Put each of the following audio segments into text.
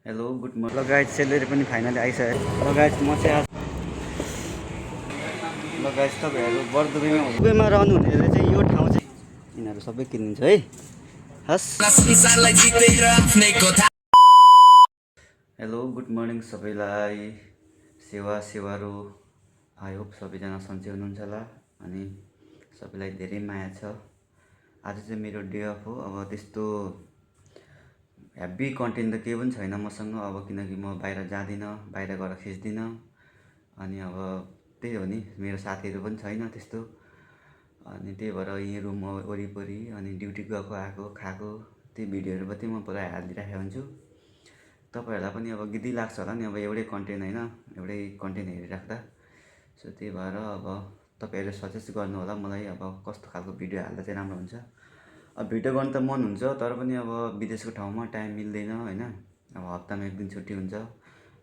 Hello good morning. ल guys salary पनि finally आइसक्यो। ल गाइस म चाहिँ ल गाइस तपाईँहरू बर्दुबेमा रहनुहुनेले चाहिँ यो ठाउँ चाहिँ यिनीहरू सबै किनिदिन्छ है। हस् हेलो गुड मर्निङ सबैलाई। सेवारो आई होप सबैजना सन्चै हुनुहुन्छ होला अनि सबैलाई धेरै माया छ। आज चाहिँ मेरो डे अफ हो। अब त्यस्तो हेभी कन्टेन्ट त केही पनि छैन मसँग अब, किनकि म बाहिर जाँदिनँ, बाहिर गएर खिच्दिनँ। अनि अब त्यही हो नि, मेरो साथीहरू पनि छैन त्यस्तो। अनि त्यही भएर यहीँ रुम वरिपरि अनि ड्युटी गएको आएको खाएको त्यही भिडियोहरू मात्रै म पुरा हालिराखेको हुन्छु। तपाईँहरूलाई पनि अब गिद्दी लाग्छ होला नि, अब एउटै कन्टेन्ट होइन, एउटै कन्टेन्ट हेरिराख्दा। सो त्यही भएर अब तपाईँहरूले सजेस्ट गर्नु होला मलाई, अब कस्तो खालको भिडियो हाल्दा चाहिँ राम्रो हुन्छ। अब भिडियो गर्नु त मन हुन्छ, तर पनि अब विदेशको ठाउँमा टाइम मिल्दैन होइन। अब हप्तामा एक दिन छुट्टी हुन्छ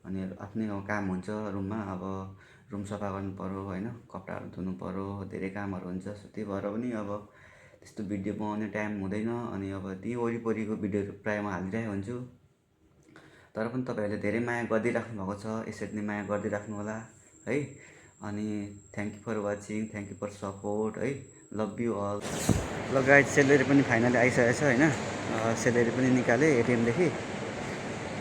अनि आफ्नै काम हुन्छ रुममा। अब रुम सफा गर्नु पऱ्यो होइन, कपडाहरू धुनु पऱ्यो, धेरै कामहरू हुन्छ। सो त्यही भएर पनि अब त्यस्तो भिडियो बनाउने टाइम हुँदैन। अनि अब त्यही वरिपरिको भिडियोहरू प्रायः म हालिरहेको हुन्छु। तर पनि तपाईँहरूले धेरै माया गरिदिइराख्नु भएको छ, यसरी नै माया गरिदिइराख्नु होला है। अनि thank you for watching, thank you for support है। Love you all. ल गाइस सेलेरी पनि फाइनली आइसकेको छ होइन। सेलेरी पनि निकालेँ एटिएमदेखि।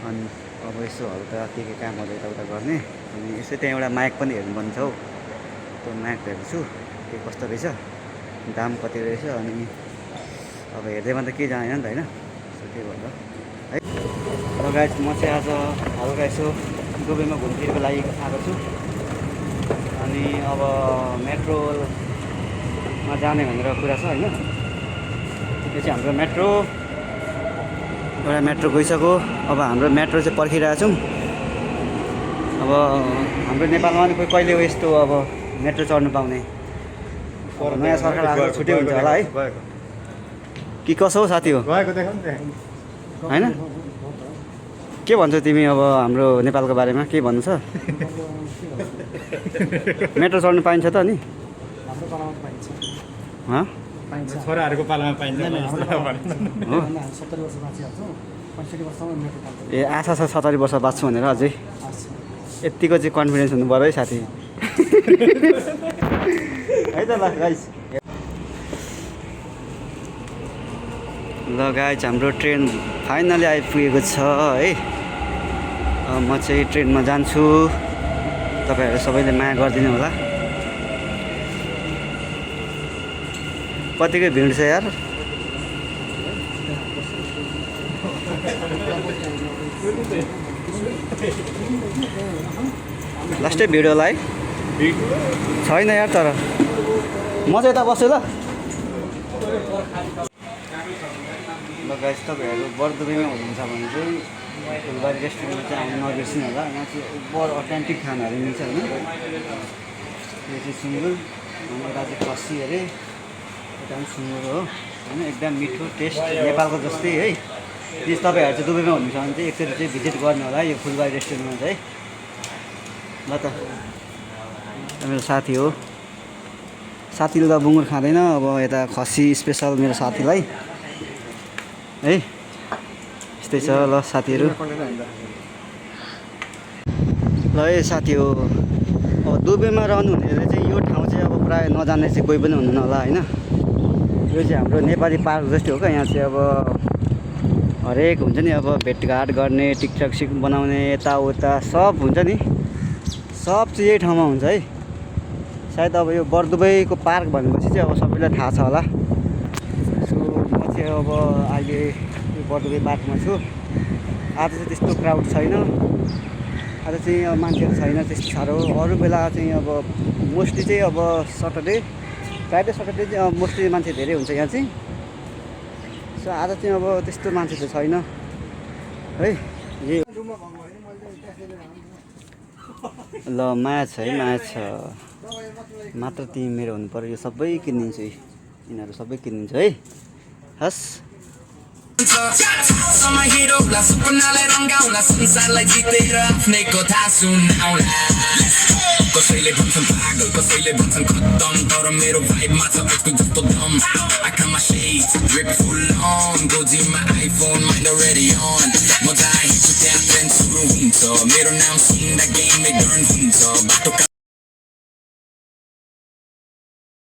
अनि अब यसो हल्का के कामहरू यताउता गर्ने। अनि यसो त्यहाँ एउटा माइक पनि हेर्नुपर्ने छ हौ। त्यो माइक हेर्छु के कस्तो रहेछ, दाम कति रहेछ। अनि अब हेर्दैमा त केही जानेन नि त होइन। सो त्यही भएर है। ल गाइस म चाहिँ आज हल्का यसो दुबईमा घुमफिरको लागि आएको छु। अनि अब मेट्रोमा जाने भनेर कुरा छ होइन। त्यो चाहिँ हाम्रो मेट्रो एउटा मेट्रो गइसक्यो। अब हाम्रो मेट्रो चाहिँ पर्खिरहेको छौँ। अब हाम्रो नेपालमा पनि कहिले यस्तो अब मेट्रो चढ्नु पाउने, नयाँ सरकार आएको छुट्टै हुन्छ होला है कि कसो हो साथी हो होइन। के भन्छौ तिमी अब हाम्रो नेपालको बारेमा के भन्नु छ? मेट्रो चढ्नु पाइन्छ त नि? छोराहरूको पालामा पाइन्छ हो। ए आशा छ 70 वर्ष बाँच्छु भनेर अझै यत्तिको चाहिँ कन्फिडेन्स हुनु पऱ्यो है साथी है त। ल गाइस हाम्रो ट्रेन फाइनली आइपुगेको छ है। म चाहिँ ट्रेनमा जान्छु, तपाईँहरू सबैले माया गरिदिनु होला। कतिको भिड छ यार। लास्टै भिडियो होला है छैन यार। तर म चाहिँ यता बस्छु ल। ल गाइस तपाईँहरू बर्दुबेमा हुनुहुन्छ भने चाहिँ फुलबारी रेस्टुरेन्टमा चाहिँ आउनु नबिर्सिनु होला। यहाँ चाहिँ ओभर अथेन्टिक खानाहरू मिल्छ होइन। यो चाहिँ सुँगुर अनि यता चाहिँ खसी अरे, यता पनि सुँगुर हो होइन। एकदम मिठो टेस्ट नेपालको जस्तै है। प्लिज तपाईँहरू चाहिँ दुबईमा हुनुहुन्छ भने चाहिँ एकचोटि चाहिँ भिजिट गर्नु होला यो फुलबारी रेस्टुरेन्टमा चाहिँ है। ल त मेरो साथी हो, साथीले त बुङ्गुर खाँदैन। अब यता खसी स्पेसल मेरो साथीलाई है। यस्तै छ ल साथीहरू। ल है साथी हो, अब दुबईमा रहनुहुनेले चाहिँ यो ठाउँ चाहिँ अब प्रायः नजान्ने चाहिँ कोही पनि हुनुहुन्न होला होइन। यो चाहिँ हाम्रो नेपाली पार्क जस्तै हो क्या। यहाँ चाहिँ अब हरेक हुन्छ नि, अब भेटघाट गर्ने, टिकटक बनाउने, यताउता सब हुन्छ नि, सब चाहिँ यही ठाउँमा हुन्छ है। सायद अब यो बर्दुबईको पार्क भनेपछि चाहिँ अब सबैलाई थाहा छ होला। सो म चाहिँ अब अहिले यो बर्दुबई पार्कमा छु। आज चाहिँ त्यस्तो क्राउड छैन, आज चाहिँ अब मान्छेहरू छैन त्यस्तो साह्रो। अरू बेला चाहिँ अब मोस्टली चाहिँ अब सटरडे फ्राइडे सटरडे चाहिँ अब मोस्टली मान्छे धेरै हुन्छ यहाँ चाहिँ। सो आज चाहिँ अब त्यस्तो मान्छे त छैन है। यही ल माया छ है, माया छ मात्र तिमी मेरो हुनु पऱ्यो। यो सबै किनिदिन्छु, यिनीहरू सबै किनिदिन्छु है। हस् कसैले भन्छन् पागल, कसैले भन्छन् खत्तम, तर मेरो भाइबमा छ उसको जस्तो दम। I got my shades drip full on, go to my iPhone, mind already on. म जहाँ हिँड्छु त्यहाँ मेरो नाम सुन्दा गेममै डन हुन्छ बाटो